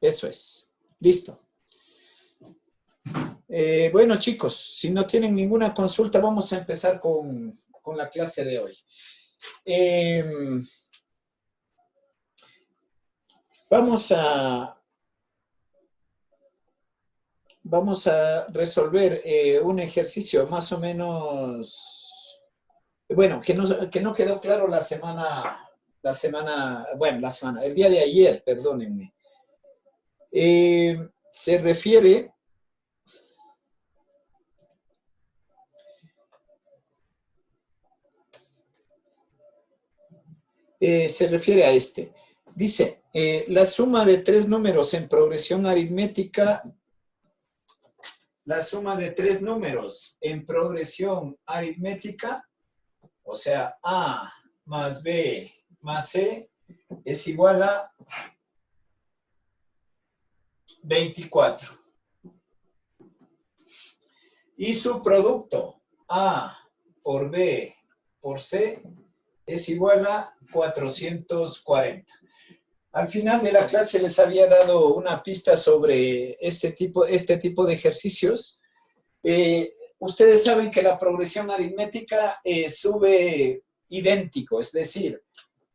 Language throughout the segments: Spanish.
Eso es. Listo. Bueno, chicos, si no tienen ninguna consulta, vamos a empezar con la clase de hoy. Vamos a resolver un ejercicio más o menos, bueno, que no quedó claro el día de ayer, perdónenme. Se refiere a este. Dice, la suma de tres números en progresión aritmética, o sea, A más B más C, es igual a 24. Y su producto, A por B por C, es igual a 440. Al final de la clase les había dado una pista sobre este tipo de ejercicios. Ustedes saben que la progresión aritmética sube idéntico, es decir,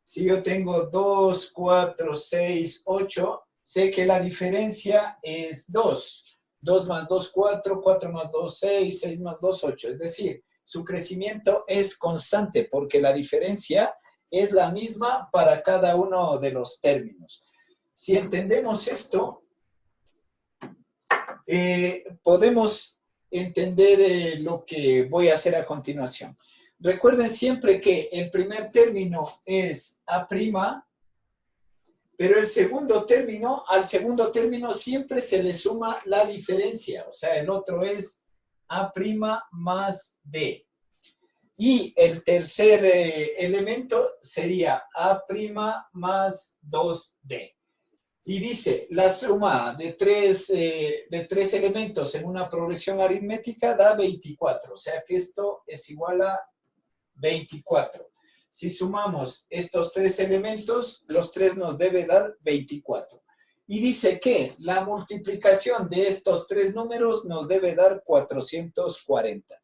si yo tengo 2, 4, 6, 8, sé que la diferencia es 2. 2 más 2, 4, 4 más 2, 6, 6 más 2, 8. Es decir, su crecimiento es constante porque la diferencia es la misma para cada uno de los términos. Si entendemos esto, podemos entender lo que voy a hacer a continuación. Recuerden siempre que el primer término es A', pero al segundo término siempre se le suma la diferencia, o sea, el otro es A' más D. Y el tercer elemento sería A' más 2D. Y dice, la suma de tres elementos en una progresión aritmética da 24, o sea que esto es igual a 24. Si sumamos estos tres elementos, los tres nos debe dar 24. Y dice que la multiplicación de estos tres números nos debe dar 440.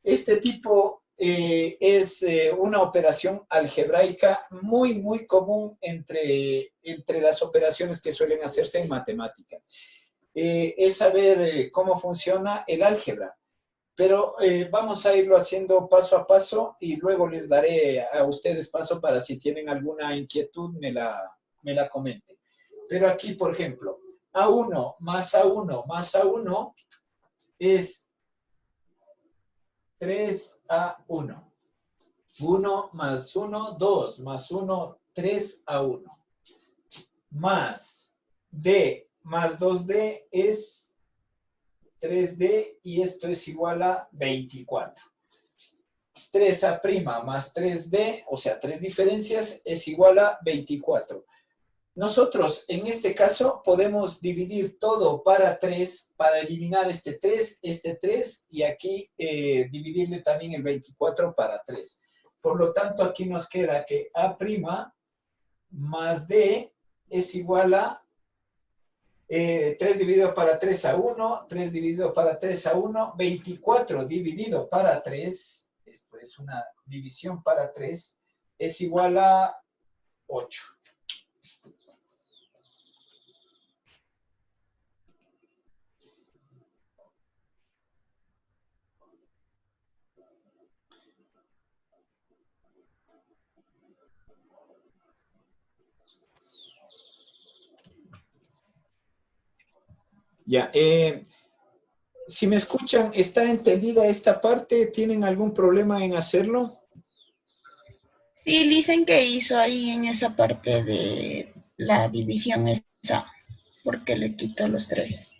Este tipo es una operación algebraica muy, muy común entre las operaciones que suelen hacerse en matemática. Es saber cómo funciona el álgebra. Pero vamos a irlo haciendo paso a paso y luego les daré a ustedes paso para si tienen alguna inquietud me la comenten. Pero aquí, por ejemplo, A1 más A1 más A1 es 3A1. 1 más 1, 2 más 1, 3A1. Más D más 2D es 3D y esto es igual a 24. 3A' más 3D, o sea, tres diferencias, es igual a 24. Nosotros, en este caso, podemos dividir todo para 3 para eliminar este 3 y aquí dividirle también el 24 para 3. Por lo tanto, aquí nos queda que A' más D es igual a 3 dividido para 3 a 1, 3 dividido para 3 a 1, 24 dividido para 3, esto es una división para 3, es igual a 8. Ya, si me escuchan, ¿está entendida esta parte? ¿Tienen algún problema en hacerlo? Sí, dicen que hizo ahí en esa parte de la división esa, porque le quitó los 3.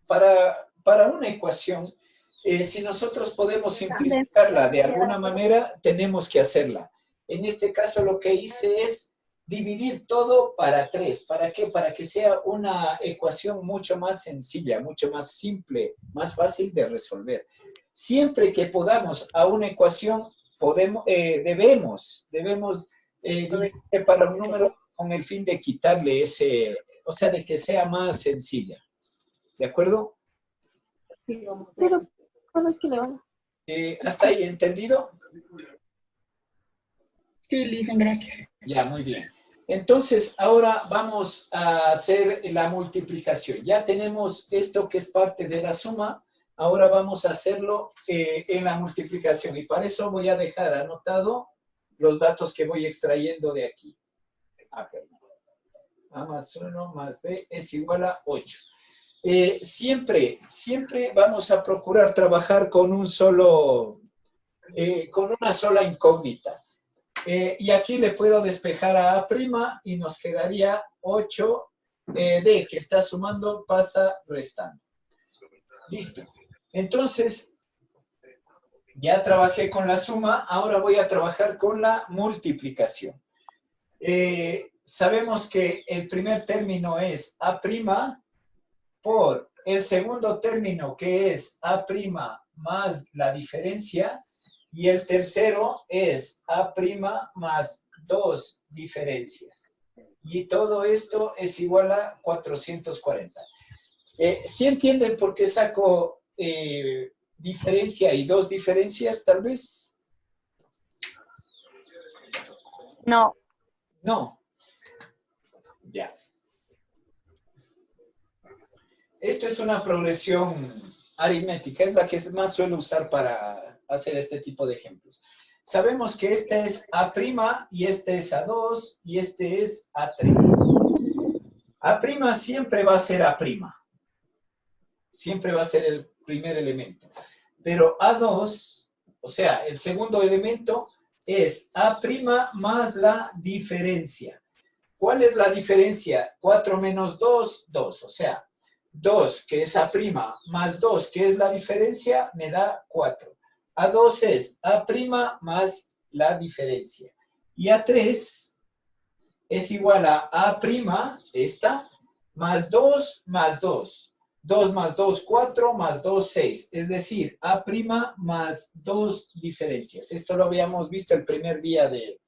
Para una ecuación, si nosotros podemos simplificarla de alguna manera, tenemos que hacerla. En este caso, lo que hice es dividir todo para 3. ¿Para qué? Para que sea una ecuación mucho más sencilla, mucho más simple, más fácil de resolver. Siempre que podamos a una ecuación, debemos dividir para un número con el fin de quitarle ese, o sea, de que sea más sencilla. ¿De acuerdo? Pero, ¿cuándo es que le van? ¿Hasta ahí entendido? Sí, Lisen, gracias. Ya, muy bien. Entonces, ahora vamos a hacer la multiplicación. Ya tenemos esto que es parte de la suma. Ahora vamos a hacerlo en la multiplicación. Y para eso voy a dejar anotado los datos que voy extrayendo de aquí. Perdón. A más 1 más B es igual a 8. Siempre vamos a procurar trabajar con un solo, con una sola incógnita. Y aquí le puedo despejar a A' y nos quedaría 8D, que está sumando, pasa restando. Listo. Entonces, ya trabajé con la suma, ahora voy a trabajar con la multiplicación. Sabemos que el primer término es A' por el segundo término, que es A' más la diferencia, y el tercero es A' más 2 diferencias. Y todo esto es igual a 440. ¿Sí entienden por qué saco diferencia y 2 diferencias, tal vez? No. No. Ya. Esto es una progresión aritmética, es la que más suelo usar para hacer este tipo de ejemplos. Sabemos que este es A' y este es A2 y este es A3. A' siempre va a ser A'. Siempre va a ser el primer elemento. Pero A2, o sea, el segundo elemento es A' más la diferencia. ¿Cuál es la diferencia? 4 menos 2, 2. O sea, 2, que es A' más 2, que es la diferencia, me da 4. A2 es A' más la diferencia. Y A3 es igual a A', esta, más 2 más 2. 2 más 2, 4, más 2, 6. Es decir, A' más 2 diferencias. Esto lo habíamos visto el primer día de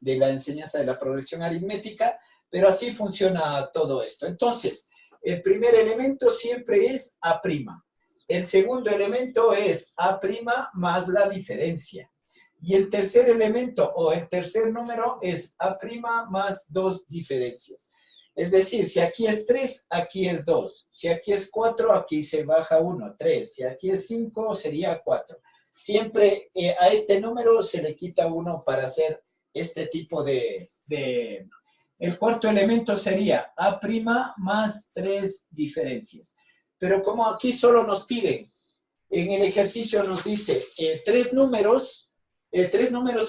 la enseñanza de la progresión aritmética, pero así funciona todo esto. Entonces, el primer elemento siempre es A'. El segundo elemento es A' más la diferencia. Y el tercer elemento o el tercer número es A' más 2 diferencias. Es decir, si aquí es 3, aquí es 2. Si aquí es 4, aquí se baja 1, 3. Si aquí es 5, sería 4. Siempre a este número se le quita 1 para hacer este tipo de... El cuarto elemento sería A' más 3 diferencias. Pero como aquí solo nos piden, en el ejercicio nos dice, tres números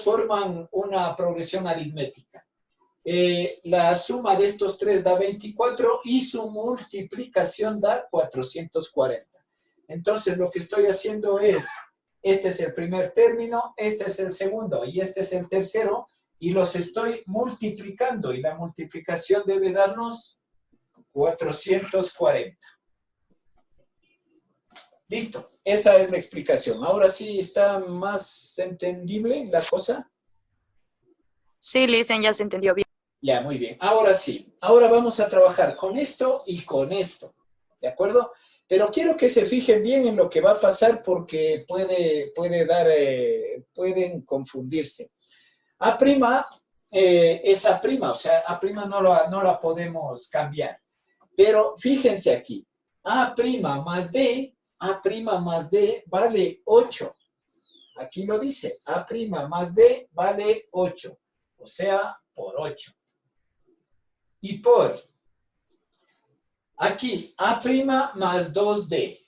forman una progresión aritmética. La suma de estos tres da 24 y su multiplicación da 440. Entonces lo que estoy haciendo es, este es el primer término, este es el segundo y este es el tercero, y los estoy multiplicando, y la multiplicación debe darnos 440. Listo, esa es la explicación. Ahora sí está más entendible la cosa. Sí, Lisen, ya se entendió bien. Ya, muy bien. Ahora sí. Ahora vamos a trabajar con esto y con esto. ¿De acuerdo? Pero quiero que se fijen bien en lo que va a pasar porque pueden confundirse. A' es A', o sea, A' no la podemos cambiar. Pero fíjense aquí. A' más D vale 8. Aquí lo dice. A' más D vale 8. O sea, por 8. Y por aquí, A' más 2D.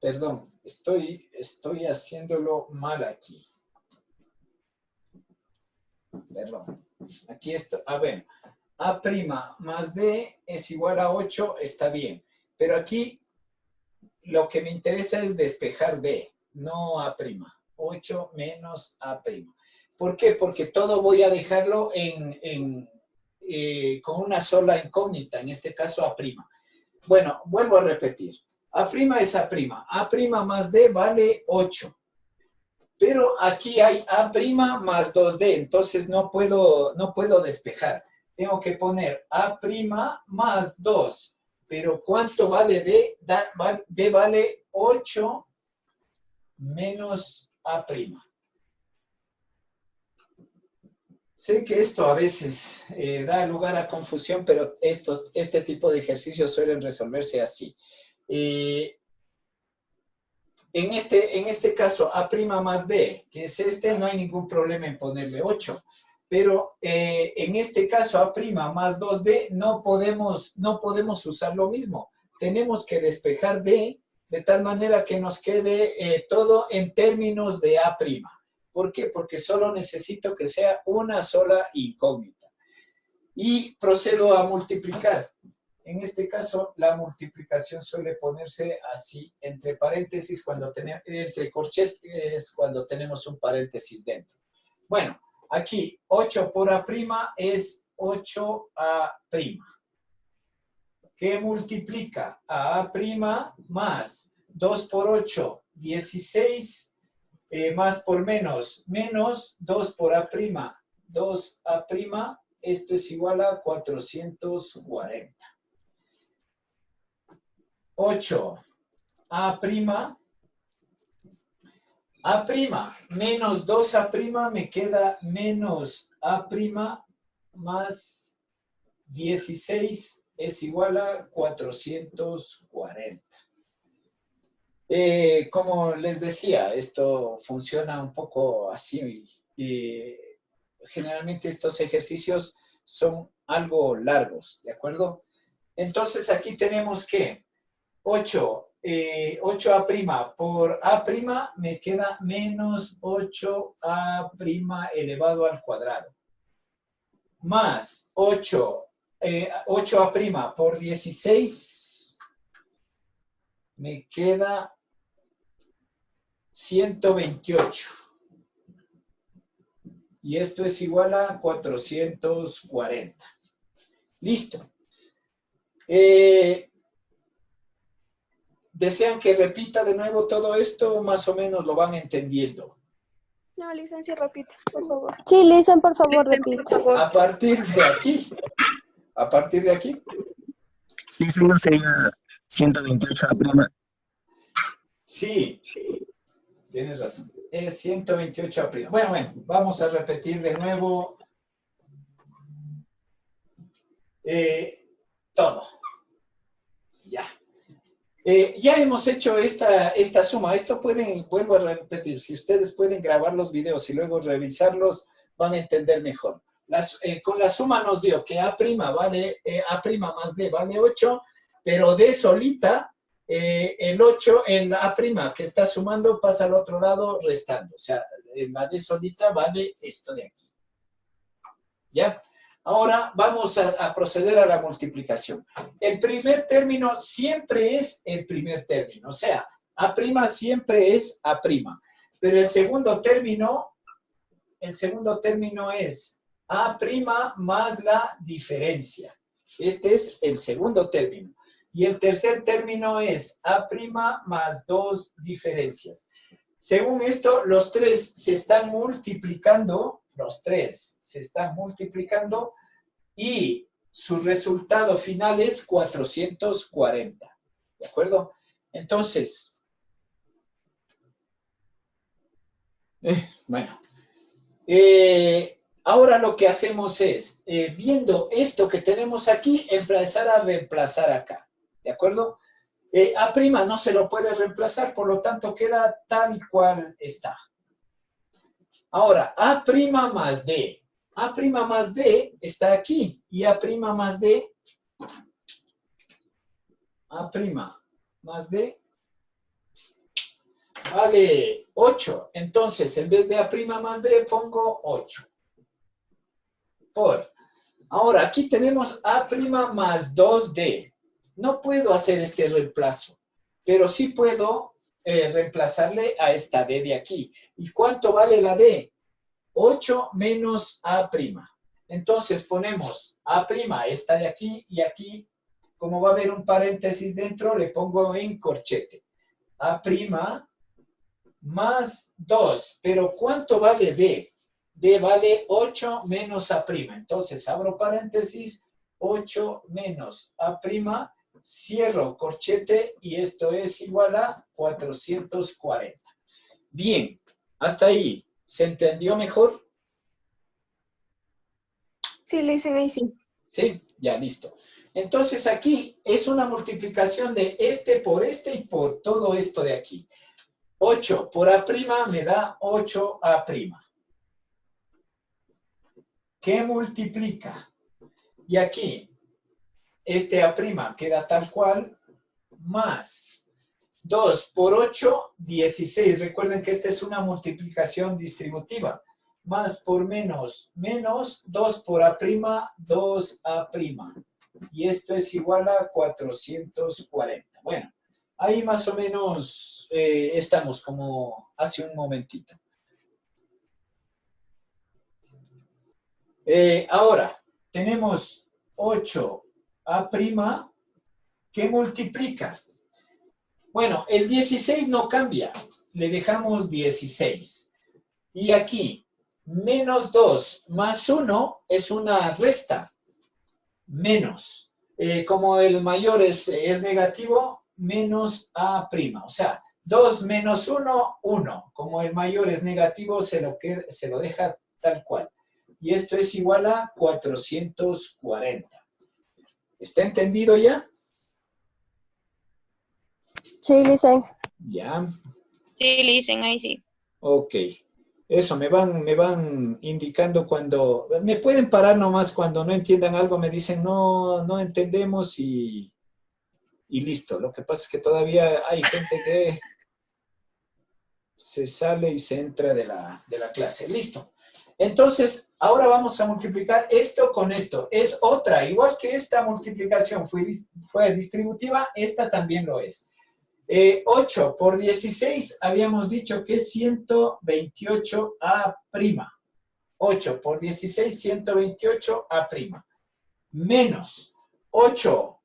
Perdón, estoy haciéndolo mal aquí. Perdón. Aquí esto, ver, A' más D es igual a 8, está bien. Pero aquí lo que me interesa es despejar D, no A'. 8 menos A'. ¿Por qué? Porque todo voy a dejarlo con una sola incógnita, en este caso A'. Bueno, vuelvo a repetir. A' es A'. A' más D vale 8. Pero aquí hay A' más 2D, entonces no puedo despejar. Tengo que poner A' más 2. Pero ¿cuánto vale D? D vale 8 menos A'. Sé que esto a veces da lugar a confusión, pero este tipo de ejercicios suelen resolverse así. En este caso, A' más D, que es este, no hay ningún problema en ponerle 8. Pero en este caso, A' más 2D, no podemos usar lo mismo. Tenemos que despejar D de tal manera que nos quede todo en términos de A'. ¿Por qué? Porque solo necesito que sea una sola incógnita. Y procedo a multiplicar. En este caso, la multiplicación suele ponerse así, entre paréntesis, entre corchetes, cuando tenemos un paréntesis dentro. Bueno, aquí 8 por A' es 8A'. ¿Qué multiplica? A A' más 2 por 8, 16, más por menos 2 por A', 2A', esto es igual a 440. 8 A' menos 2A' me queda menos A' más 16 es igual a 440. Como les decía, esto funciona un poco así. Generalmente estos ejercicios son algo largos, ¿de acuerdo? Entonces aquí tenemos que 8A' por A' me queda menos 8A' elevado al cuadrado. Más 8A' por 16 me queda 128. Y esto es igual a 440. Listo. ¿Desean que repita de nuevo todo esto? Más o menos lo van entendiendo. No, licencia, repita, por favor. Sí, listen, por favor, repita. A partir de aquí. A partir de aquí. Eso no sería 128 A'. Sí, tienes razón. Es 128 A'. Bueno, vamos a repetir de nuevo todo. Ya. Ya hemos hecho esta suma. Esto vuelvo a repetir, si ustedes pueden grabar los videos y luego revisarlos, van a entender mejor. Con la suma nos dio que A' más D vale 8, pero D solita, el A' que está sumando pasa al otro lado restando. O sea, la D solita vale esto de aquí. ¿Ya? Ahora vamos a proceder a la multiplicación. El primer término siempre es el primer término. O sea, A' siempre es A'. Pero el segundo término es A' más la diferencia. Este es el segundo término. Y el tercer término es A' más 2 diferencias. Según esto, los tres se están multiplicando. Los tres se están multiplicando y su resultado final es 440. ¿De acuerdo? Entonces, ahora lo que hacemos es, viendo esto que tenemos aquí, empezar a reemplazar acá. ¿De acuerdo? A' no se lo puede reemplazar, por lo tanto queda tal y cual está. Ahora, A' más D. A' más D está aquí. Y A' más D. A' más D vale 8. Entonces, en vez de A' más D, pongo 8. Ahora, aquí tenemos A' más 2D. No puedo hacer este reemplazo, pero sí puedo reemplazarle a esta D de aquí. ¿Y cuánto vale la D? 8 menos A'. Entonces ponemos A', esta de aquí, y aquí, como va a haber un paréntesis dentro, le pongo en corchete. A' más 2. Pero ¿cuánto vale D? D vale 8 menos A'. Entonces, abro paréntesis, 8 menos A', cierro corchete y esto es igual a 440. Bien, hasta ahí. ¿Se entendió mejor? Sí, le dicen ahí sí. Sí, ya listo. Entonces aquí es una multiplicación de este por este y por todo esto de aquí. 8 por A' me da 8A'. ¿Qué multiplica? Y aquí, este A' queda tal cual, más 2 por 8, 16. Recuerden que esta es una multiplicación distributiva. Más por menos, menos 2 por A', 2A'. Y esto es igual a 440. Bueno, ahí más o menos estamos como hace un momentito. Ahora, tenemos 8A' que multiplica. Bueno, el 16 no cambia, le dejamos 16. Y aquí, menos 2 más 1 es una resta, menos. Como el mayor es negativo, menos A'. O sea, 2 menos 1, 1. Como el mayor es negativo, se lo deja tal cual. Y esto es igual a 440. ¿Está entendido ya? Sí, le dicen. Ya. Sí, le dicen ahí sí. Ok. Eso, me van indicando cuando... Me pueden parar nomás cuando no entiendan algo, me dicen no entendemos y listo. Lo que pasa es que todavía hay gente que se sale y se entra de la clase. Listo. Entonces, ahora vamos a multiplicar esto con esto. Es otra, igual que esta multiplicación fue distributiva, esta también lo es. 8 por 16 habíamos dicho que es 128A'. 8 por 16, 128A'. Menos 8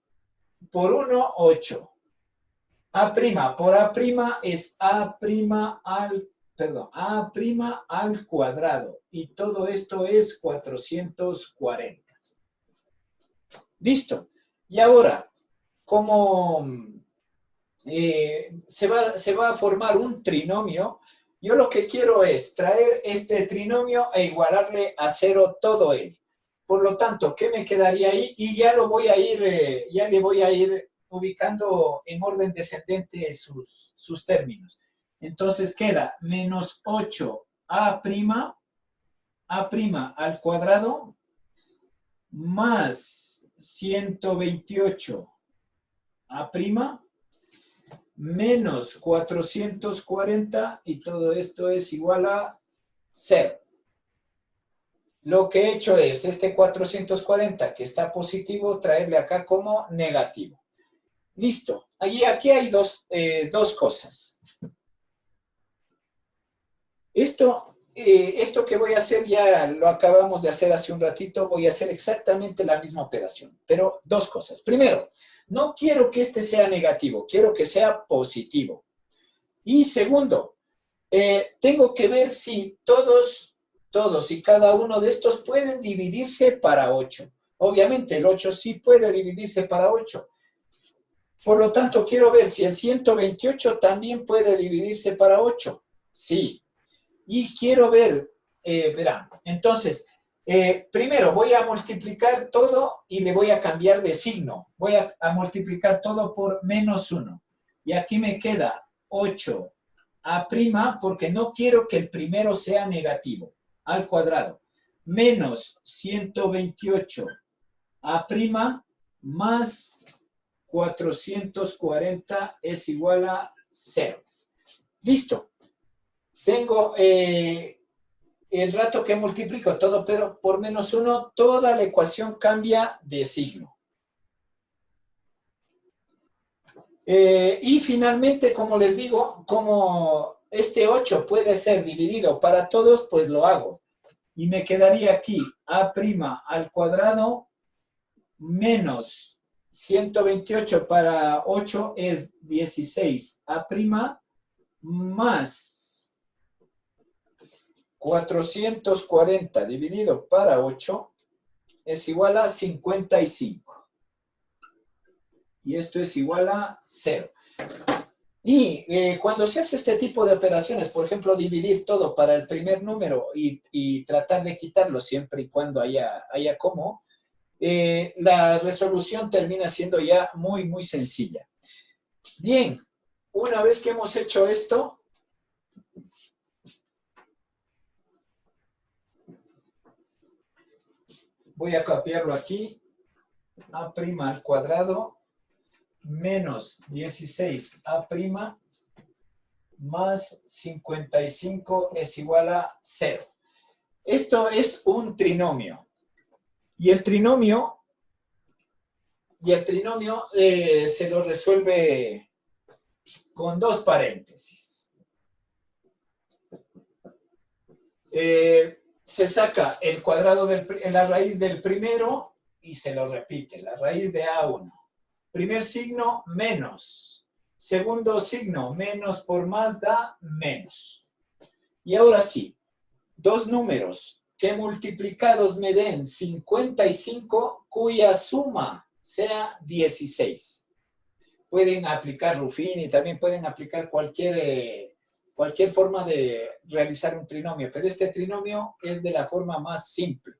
por 1, 8. A' por A' es A' al cuadrado. Y todo esto es 440. Listo. Y ahora, como se va a formar un trinomio, yo lo que quiero es traer este trinomio e igualarle a 0 todo él. Por lo tanto, ¿qué me quedaría ahí? Y ya lo voy a ir, ya le voy a ir ubicando en orden descendente sus términos. Entonces queda menos 8A', A' al cuadrado, más 128A', menos 440 y todo esto es igual a 0. Lo que he hecho es este 440 que está positivo, traerle acá como negativo. Listo. Aquí hay dos cosas. Esto que voy a hacer ya lo acabamos de hacer hace un ratito. Voy a hacer exactamente la misma operación. Pero dos cosas. Primero, no quiero que este sea negativo. Quiero que sea positivo. Y segundo, tengo que ver si todos y cada uno de estos pueden dividirse para 8. Obviamente el 8 sí puede dividirse para 8. Por lo tanto, quiero ver si el 128 también puede dividirse para 8. Sí. Y quiero ver, verán, entonces, primero voy a multiplicar todo y le voy a cambiar de signo. Voy a multiplicar todo por menos 1. Y aquí me queda 8A', porque no quiero que el primero sea negativo, al cuadrado. Menos 128A' más 440 es igual a 0. Listo. Tengo el rato que multiplico todo pero por menos 1, toda la ecuación cambia de signo. Y finalmente, como les digo, como este 8 puede ser dividido para todos, pues lo hago. Y me quedaría aquí A' al cuadrado menos 128 para 8 es 16A' más 440 dividido para 8 es igual a 55. Y esto es igual a 0. Y cuando se hace este tipo de operaciones, por ejemplo, dividir todo para el primer número y tratar de quitarlo siempre y cuando haya cómo, la resolución termina siendo ya muy, muy sencilla. Bien, una vez que hemos hecho esto, voy a copiarlo aquí, a' al cuadrado menos 16a' más 55 es igual a 0. Esto es un trinomio. Y el trinomio se lo resuelve con dos paréntesis. Se saca el cuadrado la raíz del primero y se lo repite, la raíz de A1. Primer signo, menos. Segundo signo, menos por más da menos. Y ahora sí, dos números que multiplicados me den 55, cuya suma sea 16. Pueden aplicar Ruffini, también pueden aplicar cualquier forma de realizar un trinomio, pero este trinomio es de la forma más simple.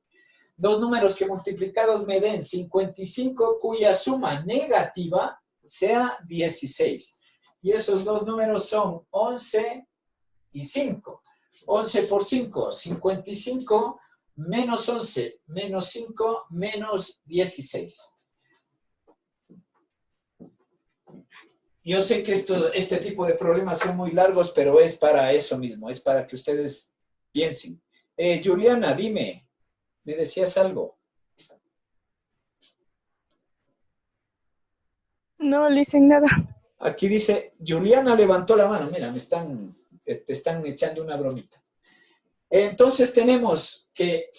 Dos números que multiplicados me den 55, cuya suma negativa sea 16. Y esos dos números son 11 y 5. 11 por 5, 55, menos 11, menos 5, menos 16. Yo sé que este tipo de problemas son muy largos, pero es para eso mismo, es para que ustedes piensen. Juliana, dime. ¿Me decías algo? No le dicen nada. Aquí dice, Juliana levantó la mano. Mira, me están echando una bromita. Entonces tenemos que,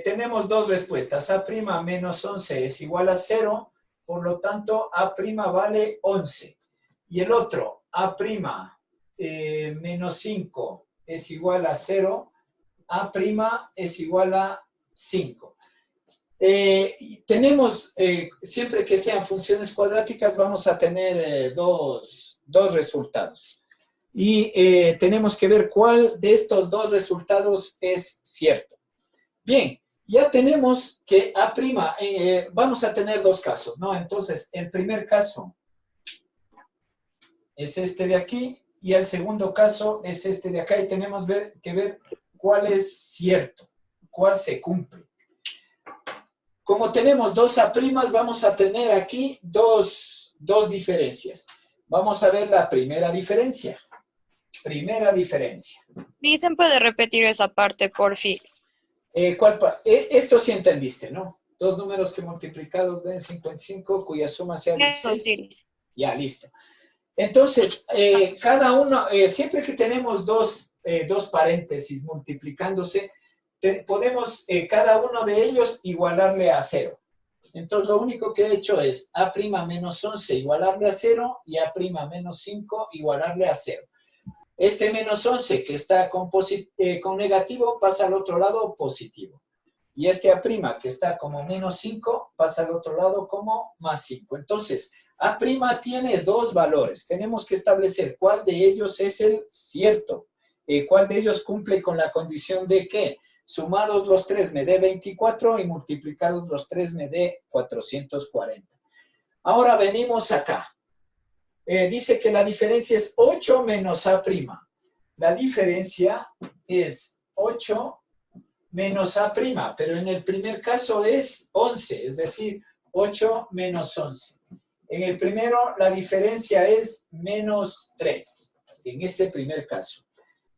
tenemos dos respuestas. A' menos 11 es igual a 0, por lo tanto, A' vale 11. Y el otro, A' menos 5 es igual a 0, A' es igual a 5. Tenemos, siempre que sean funciones cuadráticas, vamos a tener dos resultados. Y tenemos que ver cuál de estos dos resultados es cierto. Bien, ya tenemos que A', vamos a tener dos casos, ¿no? Entonces, el primer caso es este de aquí y el segundo caso es este de acá y tenemos que ver cuál es cierto, cuál se cumple. Como tenemos dos A', vamos a tener aquí dos diferencias. Vamos a ver la primera diferencia. Primera diferencia. Dicen, ¿puede repetir esa parte, porfis? Esto sí entendiste, ¿no? Dos números que multiplicados den 55, cuya suma sea 16. Ya, listo. Entonces, cada uno, siempre que tenemos dos paréntesis multiplicándose, podemos cada uno de ellos igualarle a 0. Entonces, lo único que he hecho es A' menos 11 igualarle a 0 y A' menos 5 igualarle a 0. Este menos 11 que está con negativo pasa al otro lado positivo. Y este A' que está como menos 5 pasa al otro lado como más 5. Entonces, A' tiene dos valores. Tenemos que establecer cuál de ellos es el cierto. Cuál de ellos cumple con la condición de que sumados los tres me dé 24 y multiplicados los tres me dé 440. Ahora venimos acá. Dice que la diferencia es 8 menos A'. La diferencia es 8 menos A', pero en el primer caso es 11, es decir, 8 menos 11. En el primero la diferencia es menos 3, en este primer caso.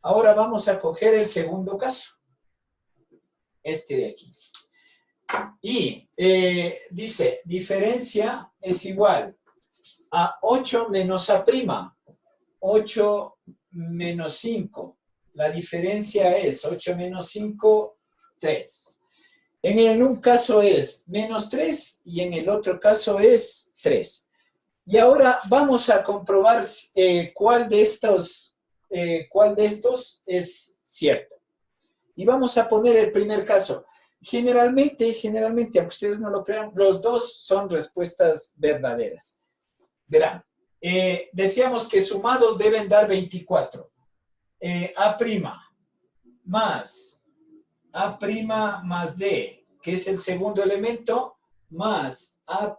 Ahora vamos a coger el segundo caso, este de aquí. Y dice, diferencia es igual a 8 menos A', 8 menos 5. La diferencia es 8 menos 5, 3. En un caso es menos 3 y en el otro caso es 3. Y ahora vamos a comprobar cuál de estos es cierto. Y vamos a poner el primer caso. Generalmente, aunque ustedes no lo crean, los dos son respuestas verdaderas. Verán, decíamos que sumados deben dar 24. A' más D, que es el segundo elemento, más A'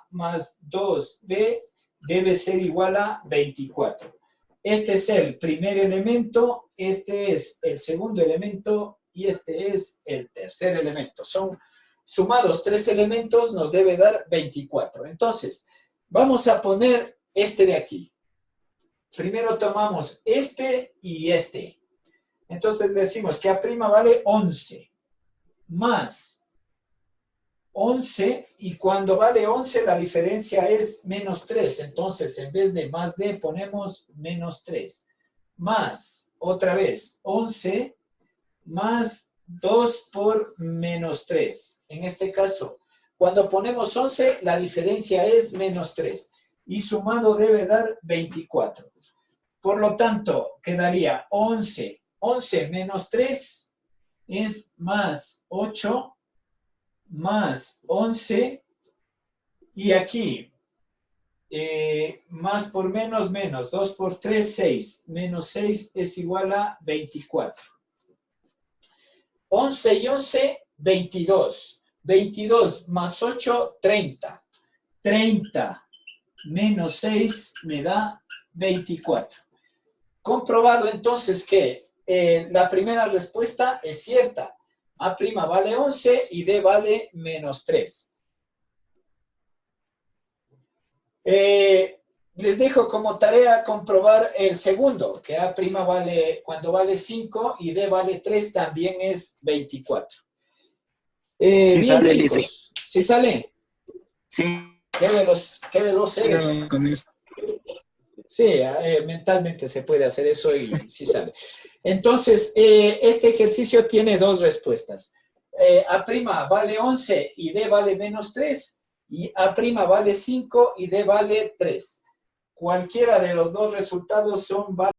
más 2D debe ser igual a 24. Este es el primer elemento, este es el segundo elemento y este es el tercer elemento. Son sumados 3 elementos, nos debe dar 24. Entonces, vamos a poner este de aquí. Primero tomamos este y este. Entonces decimos que A' vale 11, más 11, y cuando vale 11 la diferencia es menos 3. Entonces, en vez de más D ponemos menos 3. Más, otra vez, 11 más 2 por menos 3. En este caso, cuando ponemos 11, la diferencia es menos 3. Y sumado debe dar 24. Por lo tanto, quedaría 11. 11 menos 3 es más 8, más 11. Y aquí, más por menos, menos. 2 por 3, 6. Menos 6 es igual a 24. 11 y 11, 22. 22 más 8, 30. 30 menos 6 me da 24. Comprobado entonces que la primera respuesta es cierta. A' vale 11 y D vale menos 3. Les dejo como tarea comprobar el segundo, que A' vale, cuando vale 5 y D vale 3 también es 24. Sí Bien, sale, chicos. Lice. ¿Sí sale? Sí, ¿Qué veloz eres? con eso. Sí, mentalmente se puede hacer eso y sí sale. Entonces, este ejercicio tiene dos respuestas. A' vale 11 y D vale menos 3, y A' vale 5 y D vale 3. Cualquiera de los dos resultados son válidos.